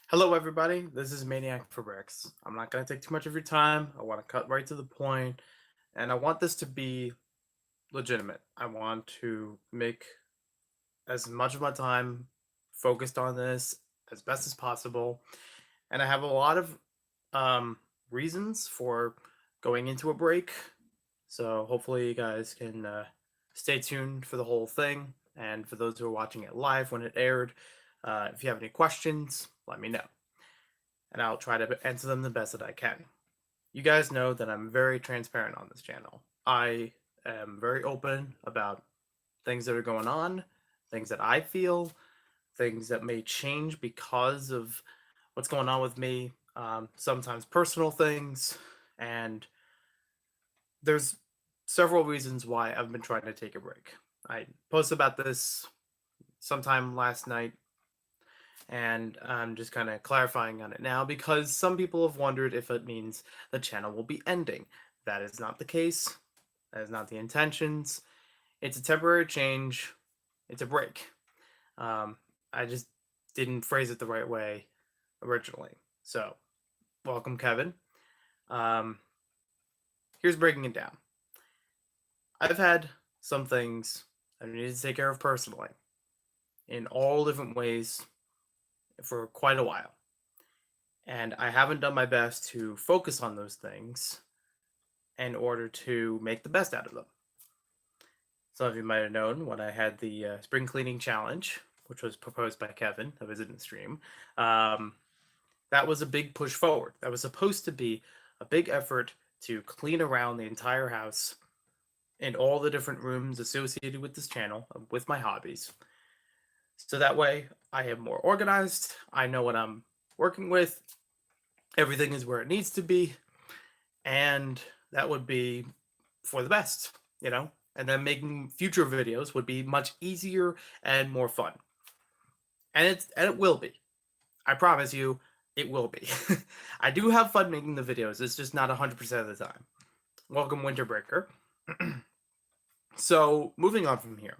Hello, everybody. This is Maniac for Bricks. I'm not going to take too much of your time. I want to cut right to the point, and I want this to be legitimate. I want to make as much of my time focused on this as best as possible, and I have a lot of um, reasons for going into a break. So hopefully, you guys can stay tuned for the whole thing. And for those who are watching it live when it aired, if you have any questions, let me know and I'll try to answer them the best that I can. You guys know that I'm very transparent on this channel. I am very open about things that are going on, things that I feel, things that may change because of what's going on with me, sometimes personal things, and there's several reasons why I've been trying to take a break. I posted about this sometime last night and I'm just kind of clarifying on it now because some people have wondered if it means the channel will be ending. That is not the case. That is not the intentions. It's a temporary change. It's a break. I just didn't phrase it the right way originally. So, welcome, Kevin. Um, Here's breaking it down. I've had some things I needed to take care of personally in all different ways for quite a while. And I haven't done my best to focus on those things in order to make the best out of them. Some of you might have known when I had the spring cleaning challenge, which was proposed by Kevin, who was in the stream. Um, that was a big push forward. That was supposed to be a big effort to clean around the entire house and all the different rooms associated with this channel, with my hobbies. So that way I am more organized. I know what I'm working with. Everything is where it needs to be. And that would be for the best, you know? And then making future videos would be much easier and more fun. And it will be. I promise you, it will be. I do have fun making the videos. It's just not 100% of the time. Welcome, Winterbreaker. So, moving on from here.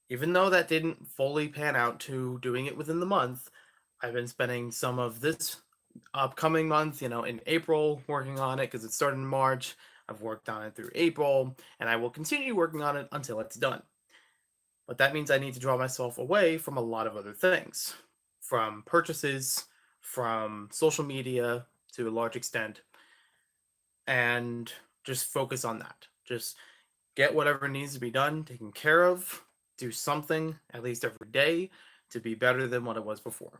Even though that didn't fully pan out to doing it within the month, I've been spending some of this upcoming month, in April working on it because it started in March. I've worked on it through April, and I will continue working on it until it's done. But that means I need to draw myself away from a lot of other things, from purchases, from social media to a large extent, and just focus on that. Just get whatever needs to be done, taken care of, do something at least every day to be better than what it was before.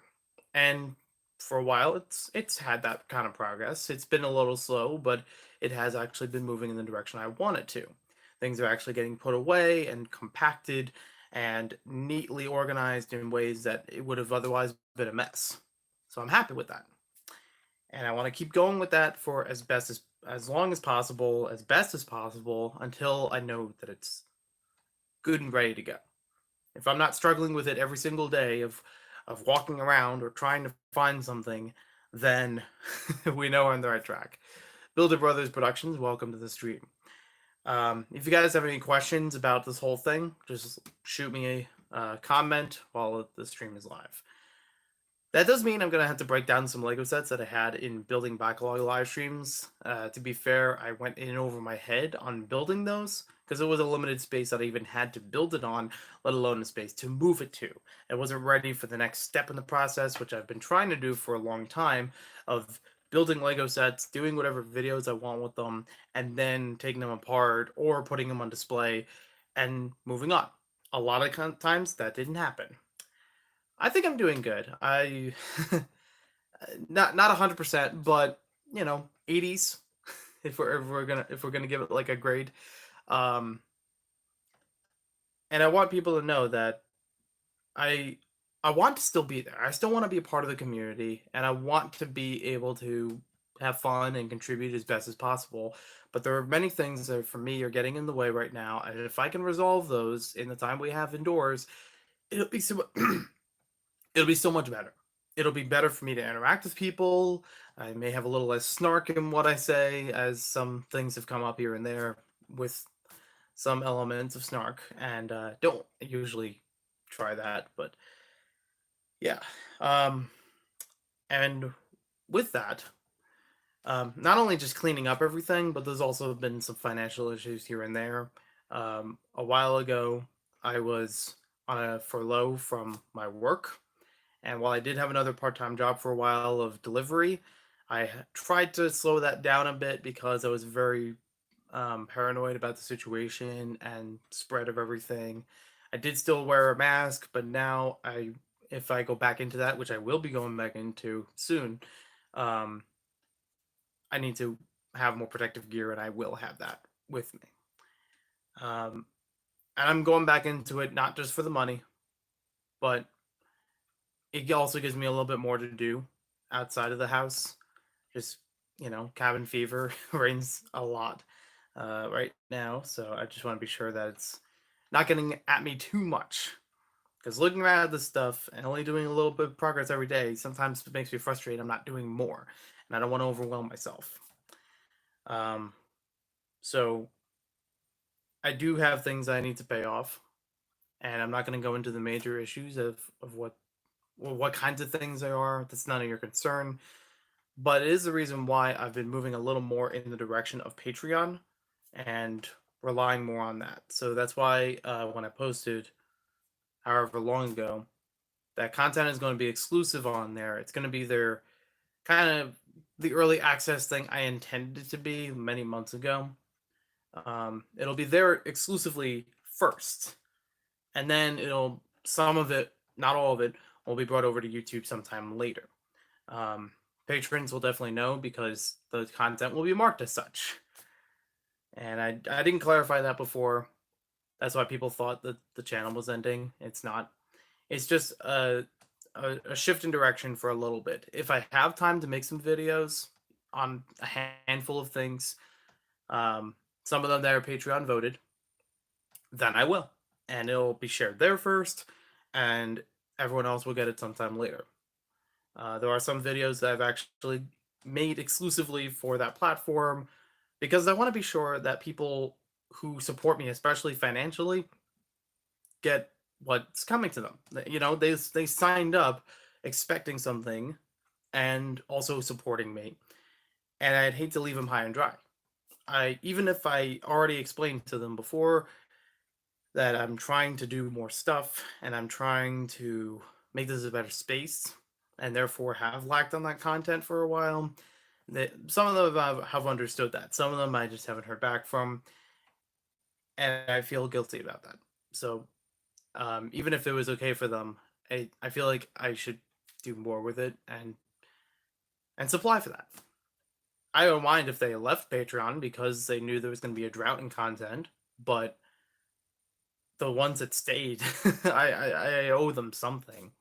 And for a while it's had that kind of progress. It's been a little slow, but it has actually been moving in the direction I want it to. Things are actually getting put away and compacted and neatly organized in ways that it would have otherwise been a mess. So I'm happy with that. And I want to keep going with that for as long as possible, as best as possible until I know that it's good and ready to go. If I'm not struggling with it every single day of walking around or trying to find something, then we know we're on the right track. Builder Brothers Productions, welcome to the stream. If you guys have any questions about this whole thing, just shoot me a comment while the stream is live. That does mean I'm going to have to break down some Lego sets that I had in building backlog live streams. To be fair, I went in over my head on building those because it was a limited space that I even had to build it on, let alone a space to move it to. I wasn't ready for the next step in the process, which I've been trying to do for a long time, of building Lego sets, doing whatever videos I want with them, and then taking them apart or putting them on display and moving on. A lot of times that didn't happen. I think I'm doing good. I not 100%, but 80s if we're gonna give it like a grade. Um, and I want people to know that I I want to still be there. I still want to be a part of the community, and I want to be able to have fun and contribute as best as possible. But there are many things that for me are getting in the way right now, and if I can resolve those in the time we have indoors, it'll be so it'll be so much better. It'll be better for me to interact with people. I may have a little less snark in what I say, as some things have come up here and there with some elements of snark, and don't usually try that, but yeah. Um, And with that, not only just cleaning up everything, but there's also been some financial issues here and there. A while ago, I was on a furlough from my work, and while I did have another part-time job for a while of delivery, tried to slow that down a bit because I was very paranoid about the situation and spread of everything. I did still wear a mask, but now if I go back into that, which I will be going back into soon, um, I need to have more protective gear, and I will have that with me. Um, and I'm going back into it not just for the money, but it also gives me a little bit more to do outside of the house. Just, cabin fever reigns a lot right now, so I just want to be sure that it's not getting at me too much. Because looking around at this stuff and only doing a little bit of progress every day sometimes it makes me frustrated. I'm not doing more, and I don't want to overwhelm myself. Um, so I do have things I need to pay off, and I'm not going to go into the major issues of what kinds of things they are. That's none of your concern. But it is the reason why I've been moving a little more in the direction of Patreon and relying more on that. So that's why when I posted, however long ago, that content is going to be exclusive on there. It's going to be their kind of the early access thing I intended it to be many months ago. It'll be there exclusively first, and then some of it, not all of it, will be brought over to YouTube sometime later. Um, Patrons will definitely know because the content will be marked as such. And I didn't clarify that before. That's why people thought that the channel was ending. It's not. It's just a shift in direction for a little bit. If I have time to make some videos on a handful of things, um, some of them that are Patreon voted, then I will. And it'll be shared there first, and everyone else will get it sometime later. There are some videos that I've actually made exclusively for that platform because I want to be sure that people who support me, especially financially, get what's coming to them. They signed up expecting something and also supporting me, and I'd hate to leave them high and dry. I Even if I already explained to them before that I'm trying to do more stuff and I'm trying to make this a better space and therefore have lacked on that content for a while. That some of them have understood that. Some of them I just haven't heard back from, and I feel guilty about that. So even if it was okay for them, I feel like I should do more with it and supply for that. I don't mind if they left Patreon because they knew there was going to be a drought in content, but the ones that stayed, I owe them something.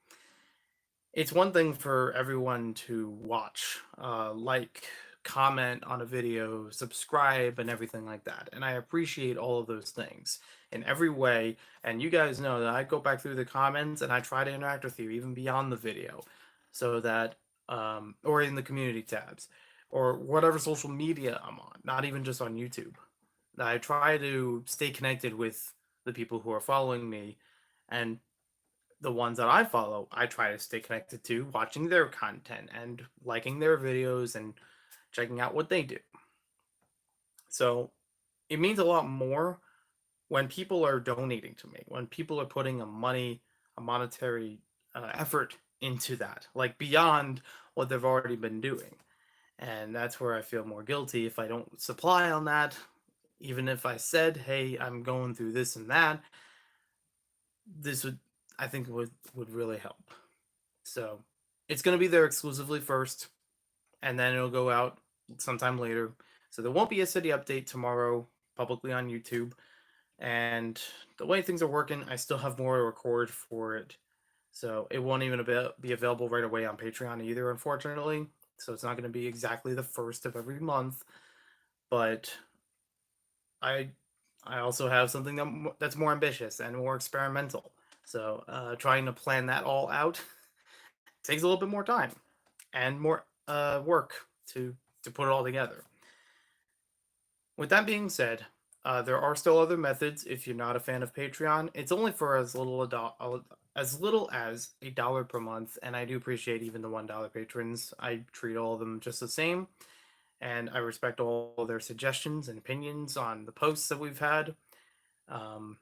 It's one thing for everyone to watch, like, comment on a video, subscribe, and everything like that. And I appreciate all of those things in every way. And you guys know that I go back through the comments and I try to interact with you even beyond the video, so that, or in the community tabs, or whatever social media I'm on, not even just on YouTube. I try to stay connected with the people who are following me, and the ones that I follow, I try to stay connected to, watching their content and liking their videos and checking out what they do. So it means a lot more when people are donating to me, when people are putting a monetary effort into that, like beyond what they've already been doing. And that's where I feel more guilty if I don't supply on that. Even if I said, hey, I'm going through this and that, this would, I think, would really help. So it's going to be there exclusively first, and then it'll go out sometime later. So there won't be a city update tomorrow publicly on YouTube. And the way things are working, I still have more to record for it. So it won't even be available right away on Patreon either, unfortunately. So it's not going to be exactly the first of every month. But I I also have something that's more ambitious and more experimental. So trying to plan that all out takes a little bit more time and more work to put it all together. With that being said, there are still other methods if you're not a fan of Patreon. It's only for as little as little as $1 per month, and I do appreciate even the $1 patrons. I treat all of them just the same, and I respect all their suggestions and opinions on the posts that we've had. Um,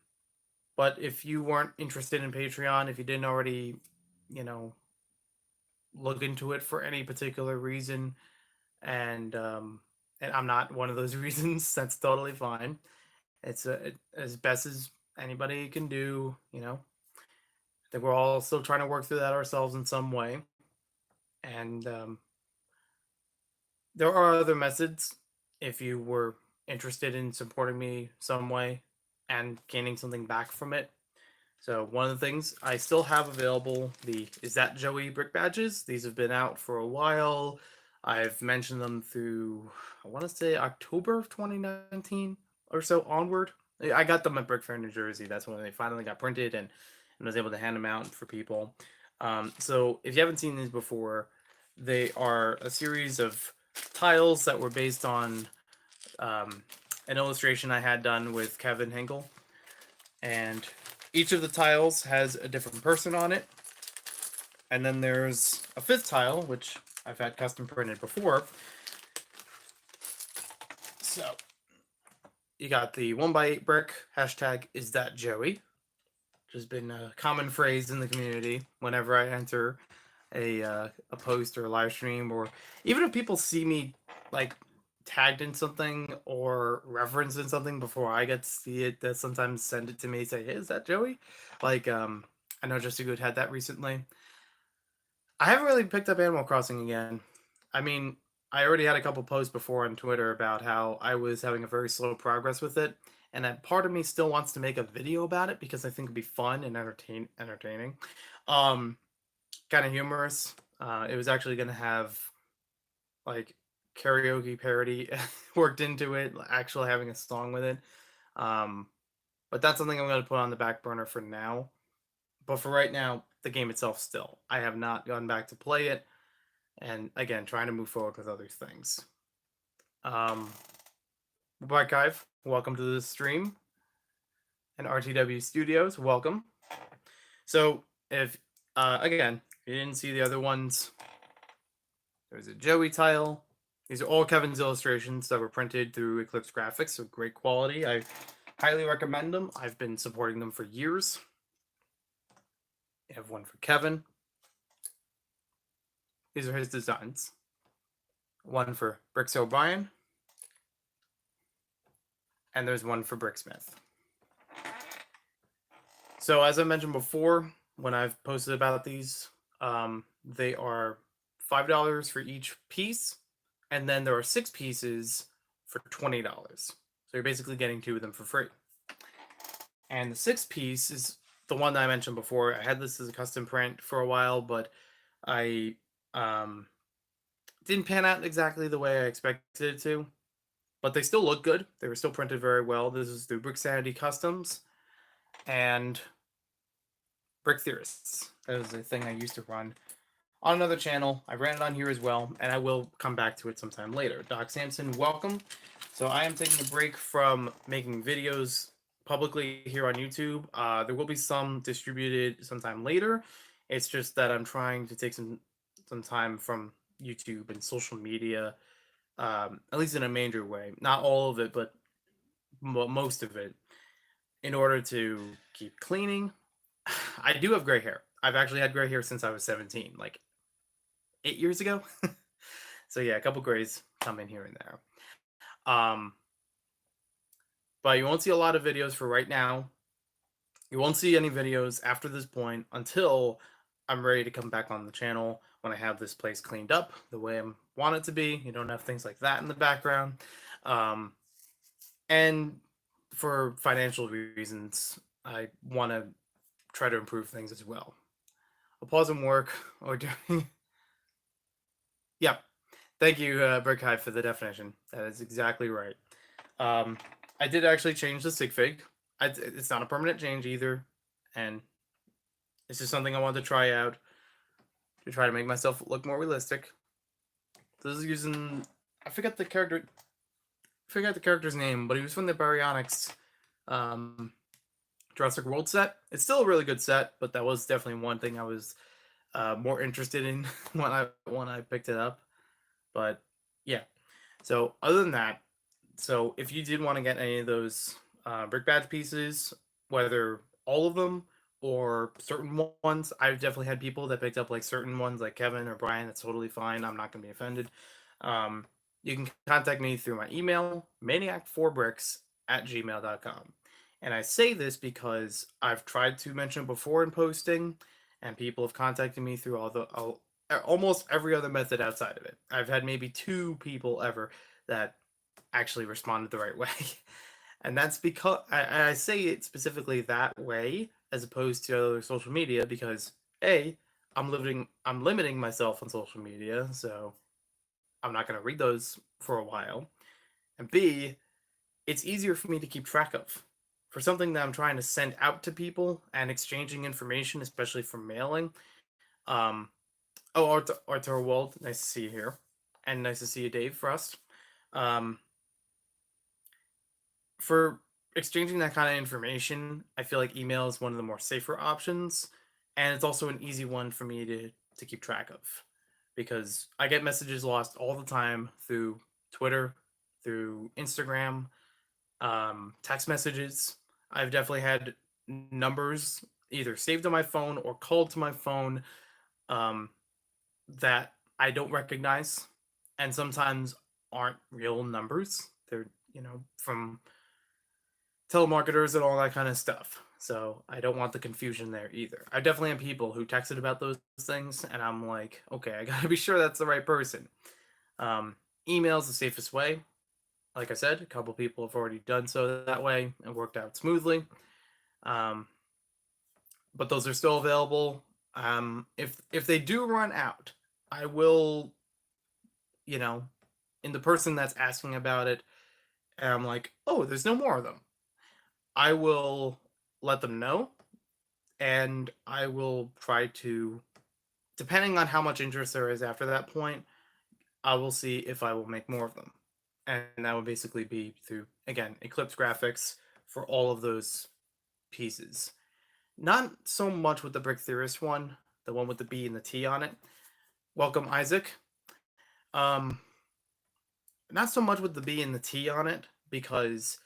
but if you weren't interested in Patreon, if you didn't already, you know, look into it for any particular reason, and I'm not one of those reasons, that's totally fine. As best as anybody can do, you know. I think we're all still trying to work through that ourselves in some way, and there are other methods if you were interested in supporting me some way and gaining something back from it. So one of the things I still have available, the Is That Joey brick badges. These have been out for a while. I've mentioned them through, I want to say October of 2019 or so onward. I got them at Brick Fair, New Jersey. That's when they finally got printed, and was able to hand them out for people. So if you haven't seen these before, they are a series of tiles that were based on an illustration I had done with Kevin Hinkle. And each of the tiles has a different person on it. And then there's a fifth tile, which I've had custom printed before. So you got the 1x8 brick, hashtag Is That Joey, which has been a common phrase in the community whenever I enter a post or a live stream, or even if people see me like tagged in something or referenced in something before I get to see it, they sometimes send it to me, say, "Hey, is that Joey?" Like, I know Just a Good had that recently. I haven't really picked up Animal Crossing again. I mean, I already had a couple posts before on Twitter about how I was having a very slow progress with it, and that part of me still wants to make a video about it because I think it'd be fun and entertaining. Um, Kind of humorous. It was actually going to have like karaoke parody worked into it, actually having a song with it. Um, but that's something I'm going to put on the back burner for now. But for right now, the game itself still. I have not gone back to play it. And again, trying to move forward with other things. Um, Archive, welcome to the stream. And RTW Studios, welcome. So if, again, if you didn't see the other ones, there's a Joey tile. These are all Kevin's illustrations that were printed through Eclipse Graphics, so great quality. I highly recommend them. I've been supporting them for years. I have one for Kevin. These are his designs. One for Bricks O'Brien. And there's one for Bricksmith. So as I mentioned before, when I've posted about these, they are $5 for each piece. And then there are 6 pieces for $20. So you're basically getting 2 of them for free. And the 6th piece is the one that I mentioned before. I had this as a custom print for a while, but I didn't pan out exactly the way I expected it to. But they still look good. They were still printed very well. This is through Brick Sanity Customs and Brick Theorists. That was a thing I used to run on another channel. I ran it on here as well, and I will come back to it sometime later. Doc Sampson, welcome. So I am taking a break from making videos publicly here on YouTube. There will be some distributed sometime later. It's just that I'm trying to take some time from YouTube and social media, at least in a major way. Not all of it, but most of it, in order to keep cleaning. I do have gray hair. I've actually had gray hair since I was 17, like 8 years ago. So yeah, a couple grays come in here and there. But you won't see a lot of videos for right now. You won't see any videos after this point until I'm ready to come back on the channel, when I have this place cleaned up the way I want it to be. You don't have things like that in the background. And for financial reasons, I want to try to improve things as well. I'll pause and work or doing. Yep. Thank you, Brickhive, for the definition. That is exactly right. I did actually change the sig fig. It's not a permanent change either, and it's just something I wanted to try out to try to make myself look more realistic. So this is using, I forget the character's name, but he was from the Baryonyx Jurassic World set. It's still a really good set, but that was definitely one thing I was more interested in when I picked it up. But yeah. So other than that, so if you did want to get any of those brick badge pieces, whether all of them or certain ones, I've definitely had people that picked up like certain ones, like Kevin or Brian. That's totally fine. I'm not going to be offended. Um, you can contact me through my email, maniac4bricks@gmail.com. And I say this because I've tried to mention it before in posting, and people have contacted me through almost every other method outside of it. I've had maybe two people ever that actually responded the right way. And that's because I say it specifically that way as opposed to other social media because A, I'm limiting myself on social media, so I'm not going to read those for a while. And B, it's easier for me to keep track of. For something that I'm trying to send out to people and exchanging information, especially for mailing. Um, oh, Arthur Wald, nice to see you here. And nice to see you, Dave Frost. Um, for exchanging that kind of information, I feel like email is one of the more safer options, and it's also an easy one for me to keep track of because I get messages lost all the time through Twitter, through Instagram, text messages. I've definitely had numbers either saved on my phone or called to my phone um, that I don't recognize, and sometimes aren't real numbers. They're from telemarketers and all that kind of stuff. So I don't want the confusion there either. I definitely have people who texted about those things, and I'm like, okay, I gotta be sure that's the right person. Um, Email's the safest way. Like I said, a couple people have already done so that way and worked out smoothly. Um, but those are still available. If they do run out, I will, you know, in the person that's asking about it, and I'm like, oh, there's no more of them. I will let them know and I will try to, depending on how much interest there is after that point, I will see if I will make more of them. And that would basically be through, again, Eclipse graphics for all of those pieces. Not so much with the Brick Theorist one, the one with the B and the T on it. Welcome, Isaac. Um, Not so much with the B and the T on it because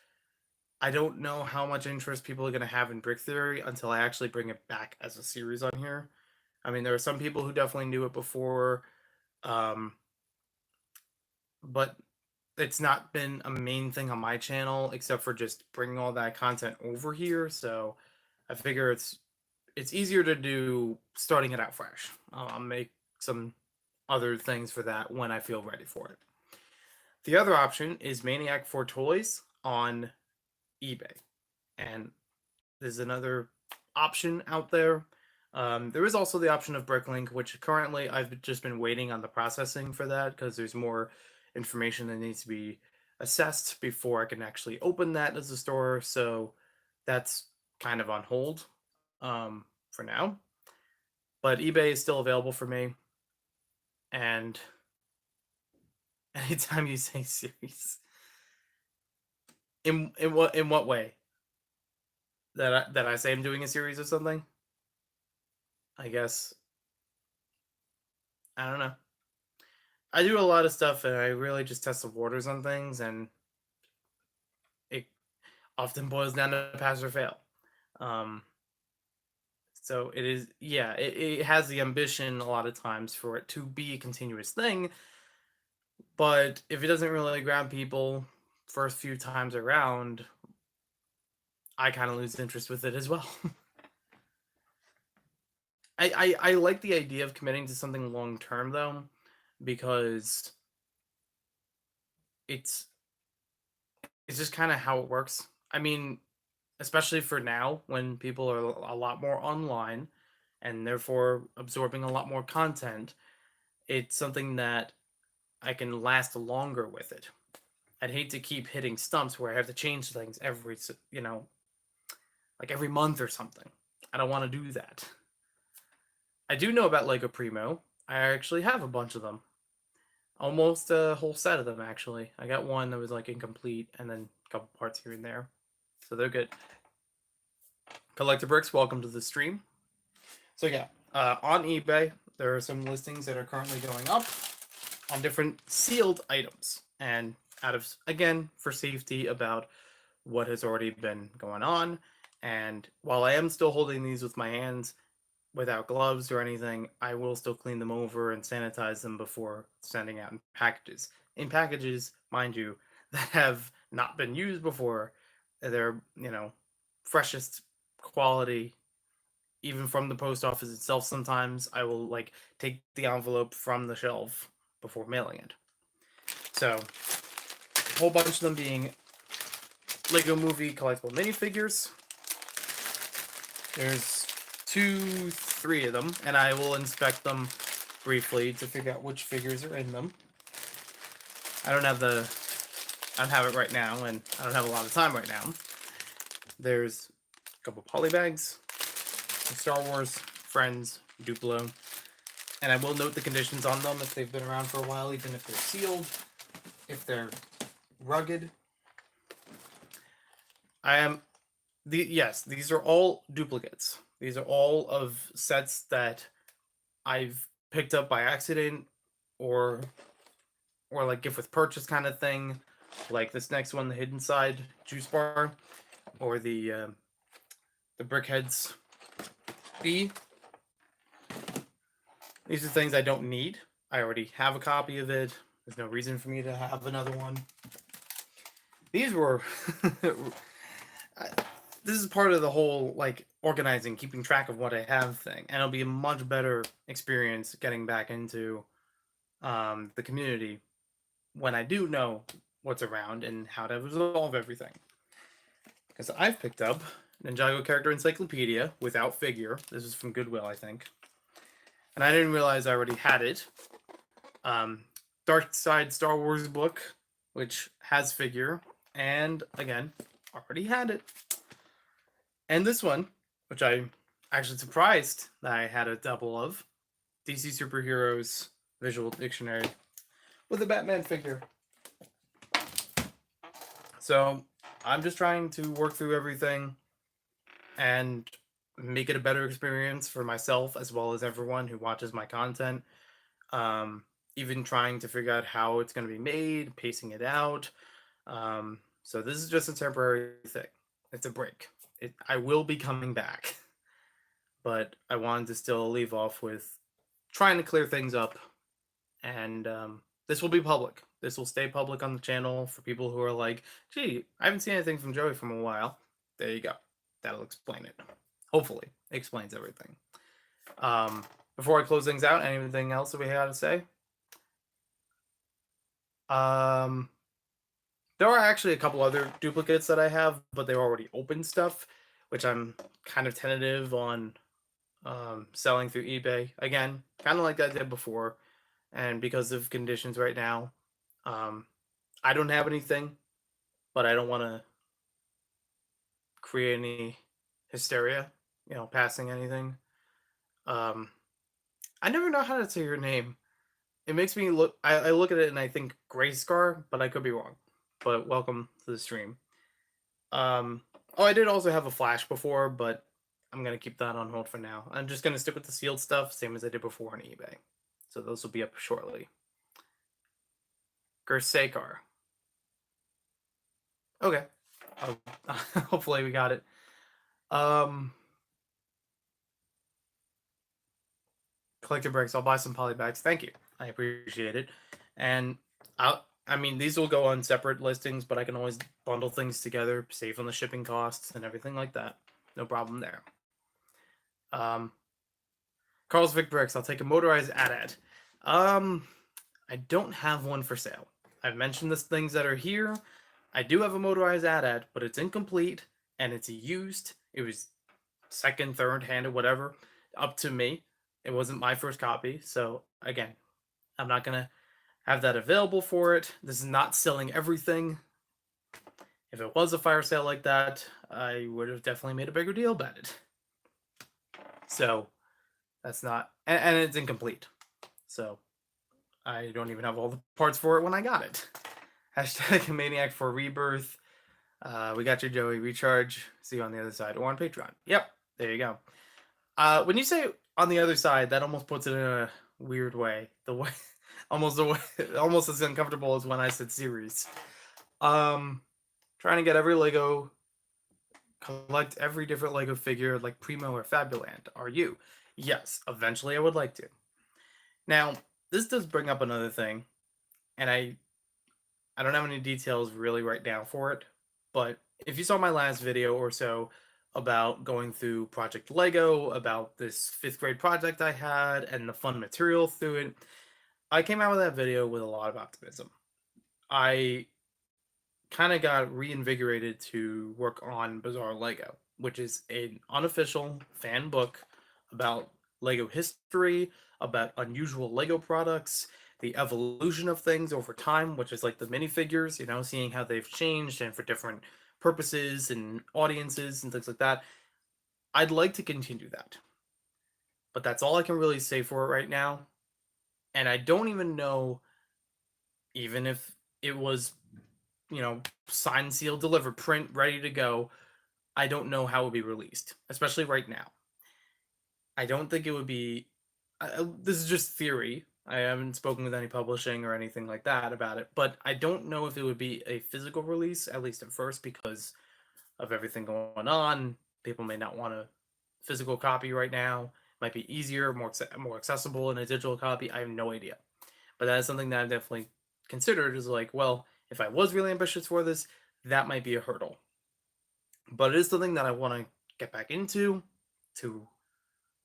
I don't know how much interest people are going to have in Brick Theory until I actually bring it back as a series on here. I mean, there are some people who definitely knew it before, um, but it's not been a main thing on my channel except for just bringing all that content over here. So I figure it's easier to do starting it out fresh. I'll make some other things for that when I feel ready for it. The other option is Maniac for Toys on eBay, and there's another option out there. There is also the option of Bricklink, which currently I've just been waiting on the processing for that because there's more information that needs to be assessed before I can actually open that as a store. So that's kind of on hold for now. But eBay is still available for me. And anytime you say series, in what way? That I say I'm doing a series or something? I guess I don't know. I do a lot of stuff and I really just test the waters on things and it often boils down to pass or fail. Um, so it is, yeah, it has the ambition a lot of times for it to be a continuous thing, but if it doesn't really grab people first few times around, I kind of lose interest with it as well. I like the idea of committing to something long term though, because it's it's just kind of how it works. I mean, especially for now when people are a lot more online and therefore absorbing a lot more content, it's something that I can last longer with it. I'd hate to keep hitting stumps where I have to change things like every month or something. I don't want to do that. I do know about Lego Primo. I actually have a bunch of them. Almost a whole set of them, actually. I got one that was like incomplete and then a couple parts here and there. So they're good. Collector Bricks, welcome to the stream. So yeah, on eBay, there are some listings that are currently going up on different sealed items. And out of, again, for safety about what has already been going on. And while I am still holding these with my hands without gloves or anything, I will still clean them over and sanitize them before sending out in packages. In packages, mind you, that have not been used before. They're, freshest quality, even from the post office itself. Sometimes I will like take the envelope from the shelf before mailing it. So a whole bunch of them being Lego Movie collectible minifigures. There's 3 of them, and I will inspect them briefly to figure out which figures are in them. I don't have it right now, and I don't have a lot of time right now. There's a couple polybags, Star Wars, Friends, Duplo, and I will note the conditions on them if they've been around for a while, even if they're sealed, if they're rugged. Yes, these are all duplicates. These are all of sets that I've picked up by accident or like gift with purchase kind of thing, like this next one, the Hidden Side juice bar, or the Brickheads B. These are things I don't need. I already have a copy of it. There's no reason for me to have another one. These were this is part of the whole like organizing, keeping track of what I have thing, and it'll be a much better experience getting back into the community when I do know what's around and how to resolve everything. Because I've picked up Ninjago Character Encyclopedia without figure. This is from Goodwill, I think, and I didn't realize I already had it. Dark Side Star Wars book, which has figure, and again, already had it. And this one, which I'm actually surprised that I had a double of, DC Superheroes Visual Dictionary with a Batman figure. So I'm just trying to work through everything and make it a better experience for myself as well as everyone who watches my content. Even trying to figure out how it's going to be made, pacing it out. So this is just a temporary thing. It's a break. I will be coming back, but I wanted to still leave off with trying to clear things up, and this will be public. This will stay public on the channel for people who are like, gee, I haven't seen anything from Joey from a while. There you go. That'll explain it. Hopefully, it explains everything. Before I close things out, anything else that we had to say? There are actually a couple other duplicates that I have, but they're already open stuff, which I'm kind of tentative on selling through eBay. Again, kind of like I did before, and because of conditions right now, I don't have anything, but I don't want to create any hysteria, passing anything. I never know how to say your name. It makes me look. I look at it and I think Grayscar, but I could be wrong. But welcome to the stream. Oh, I did also have a Flash before, but I'm gonna keep that on hold for now. I'm just gonna stick with the sealed stuff, same as I did before on eBay. So those will be up shortly. Gersakar. Okay. Hopefully we got it. Collector Breaks. I'll buy some polybags. Thank you. I appreciate it. And I mean, these will go on separate listings, but I can always bundle things together, save on the shipping costs and everything like that. No problem there. Carl's Vic Bricks. I'll take a motorized AT-AT. I don't have one for sale. I've mentioned the things that are here. I do have a motorized AT-AT, but it's incomplete and it's used. It was second, third handed, whatever, up to me. It wasn't my first copy. So again, I'm not going to have that available for it. This is not selling everything. If it was a fire sale like that, I would have definitely made a bigger deal about it. So that's not, and it's incomplete. So I don't even have all the parts for it when I got it. Hashtag Maniac for Rebirth. We got your Joey recharge. See you on the other side or on Patreon. Yep, there you go. When you say on the other side, that almost puts it in a weird way. The way, almost the way, almost as uncomfortable as when I said series. Um, Trying to get every Lego, collect every different Lego figure like Primo or Fabuland. Are you? Yes, eventually I would like to. Now, this does bring up another thing, and I don't have any details really right now for it, but if you saw my last video or so about going through Project Lego, about this fifth grade project I had, and the fun material through it, I came out with that video with a lot of optimism. I kind of got reinvigorated to work on Bizarre Lego, which is an unofficial fan book about Lego history, about unusual Lego products, the evolution of things over time, which is like the minifigures, seeing how they've changed and for different purposes and audiences and things like that. I'd like to continue that, but that's all I can really say for it right now. And I don't even know, even if it was, signed, sealed, delivered, print, ready to go, I don't know how it would be released, especially right now. I don't think it would be. This is just theory. I haven't spoken with any publishing or anything like that about it, but I don't know if it would be a physical release, at least at first, because of everything going on. People may not want a physical copy right now. Might be easier, more accessible in a digital copy. I have no idea, but that is something that I've definitely considered. Is like, well, if I was really ambitious for this, that might be a hurdle. But it is something that I want to get back into to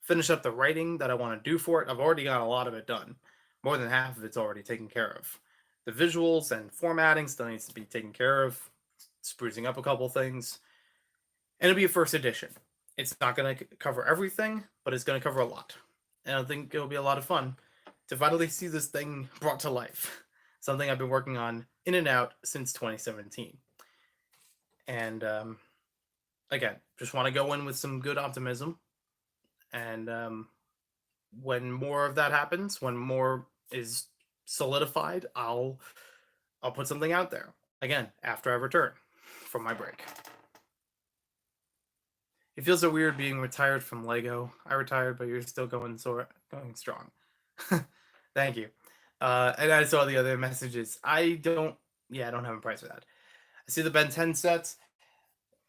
finish up the writing that I want to do for it. I've already got a lot of it done. More than half of it's already taken care of. The visuals and formatting still needs to be taken care of, sprucing up a couple things. And it'll be a first edition. It's not going to cover everything, but it's going to cover a lot. And I think it'll be a lot of fun to finally see this thing brought to life. Something I've been working on in and out since 2017. And again, just want to go in with some good optimism. And when more of that happens, when more is solidified, I'll put something out there again after I return from my break. It feels so weird being retired from Lego. I retired, but you're still going strong. Thank you. And I saw the other messages. I don't have a price for that. I see the Ben 10 sets.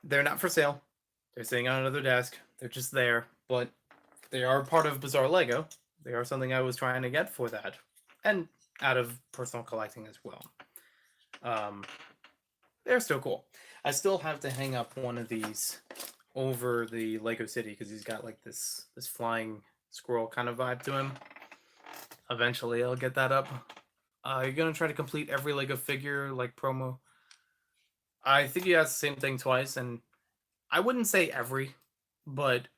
They're not for sale. They're sitting on another desk. They're just there, but they are part of Bizarre Lego. They are something I was trying to get for that, and out of personal collecting as well. They're still cool. I still have to hang up one of these over the Lego City because he's got like this flying squirrel kind of vibe to him. Eventually, I'll get that up. You're gonna try to complete every Lego figure like promo. I think he has the same thing twice, and I wouldn't say every, but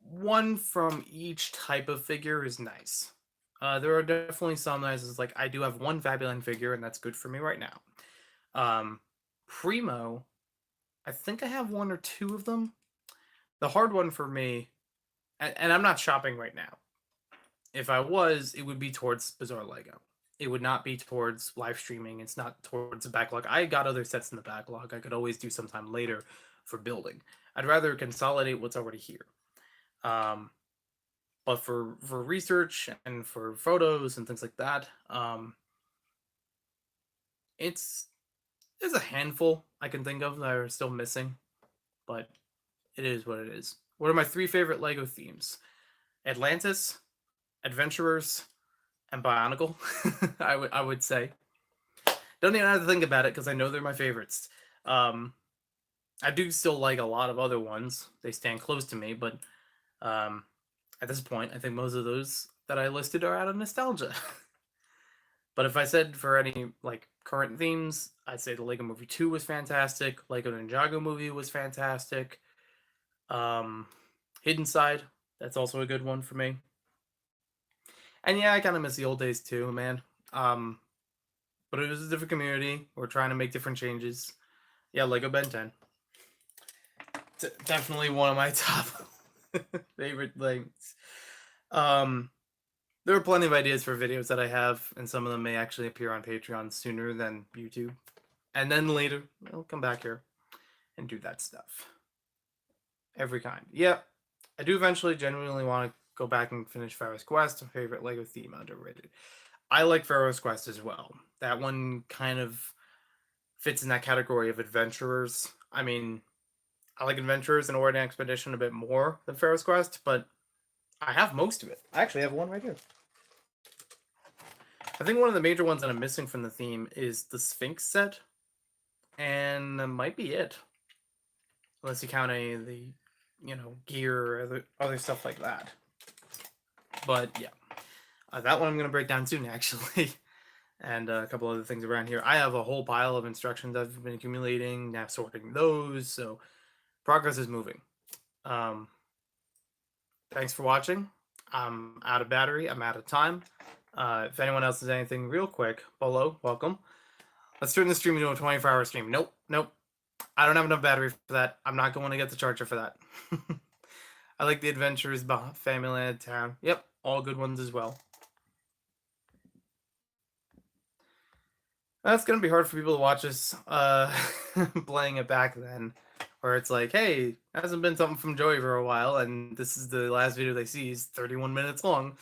one from each type of figure is nice. There are definitely some that is like I do have one Fabuland figure, and that's good for me right now. Primo, I think I have one or two of them. The hard one for me, and I'm not shopping right now. If I was, it would be towards Bizarre Lego. It would not be towards live streaming. It's not towards the backlog. I got other sets in the backlog. I could always do sometime later for building. I'd rather consolidate what's already here. But for research and for photos and things like that, there's a handful I can think of that are still missing, but it is what it is. What are my three favorite Lego themes? Atlantis, Adventurers, and Bionicle. I would say. Don't even have to think about it because I know they're my favorites. I do still like a lot of other ones. They stand close to me, but at this point, I think most of those that I listed are out of nostalgia. But if I said for any like current themes, I'd say the Lego Movie 2 was fantastic. Lego Ninjago movie was fantastic. Hidden Side, that's also a good one for me. And yeah, I kind of miss the old days too, man. But it was a different community. We're trying to make different changes. Yeah, Lego Ben 10. Definitely one of my top favorite things. There are plenty of ideas for videos that I have, and some of them may actually appear on Patreon sooner than YouTube. And then later, I'll come back here. and do that stuff. Every kind. Yep. I do eventually genuinely want to go back and finish Pharaoh's Quest, my favorite LEGO theme, underrated. I like Pharaoh's Quest as well. That one kind of fits in that category of adventurers. I mean, I like Adventurers and Orient Expedition a bit more than Pharaoh's Quest, but I have most of it. I actually have one right here. I think one of the major ones that I'm missing from the theme is the Sphinx set, and that might be it. Unless you count any of the, gear or other stuff like that. But yeah, that one I'm going to break down soon, actually. And a couple other things around here. I have a whole pile of instructions I've been accumulating, now sorting those, so progress is moving. Thanks for watching. I'm out of battery. I'm out of time. If anyone else has anything real quick, Bolo, welcome. Let's turn the stream into a 24-hour stream. Nope. I don't have enough battery for that. I'm not going to get the charger for that. I like the Adventures, Familyland Town. Yep, all good ones as well. That's going to be hard for people to watch us playing it back then. Where it's like, hey, hasn't been something from Joey for a while, and this is the last video they see is 31 minutes long.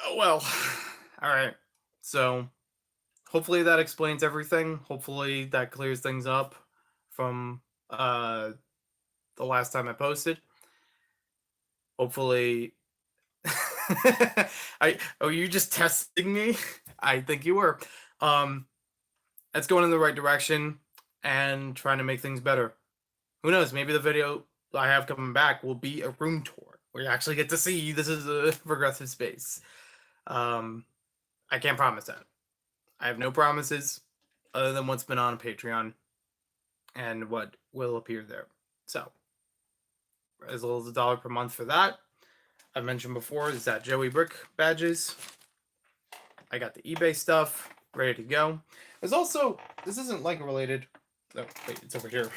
Oh, well. Alright. So, hopefully that explains everything. Hopefully that clears things up from the last time I posted. Hopefully... Oh, you just testing me? I think you were. That's going in the right direction and trying to make things better. Who knows? Maybe the video I have coming back will be a room tour where you actually get to see this is a progressive space. I can't promise that. I have no promises other than what's been on Patreon and what will appear there. So, as little as $1 per month for that. I've mentioned before is that Joey Brick badges. I got the eBay stuff ready to go. There's also, this isn't LEGO related. No, wait, it's over here.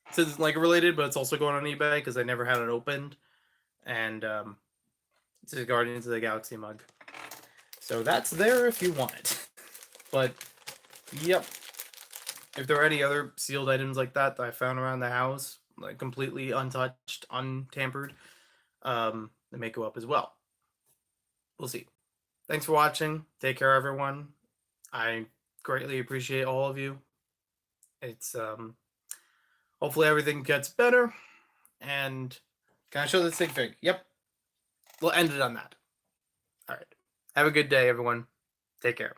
It says it's LEGO related, but it's also going on eBay because I never had it opened. And it's a Guardians of the Galaxy mug. So that's there if you want it. But, yep. If there are any other sealed items like that I found around the house, like completely untouched, untampered, they may go up as well. We'll see. Thanks for watching. Take care, everyone. I greatly appreciate all of you. It's hopefully everything gets better. And can I show the sig fig? Yep. We'll end it on that. All right. Have a good day, everyone. Take care.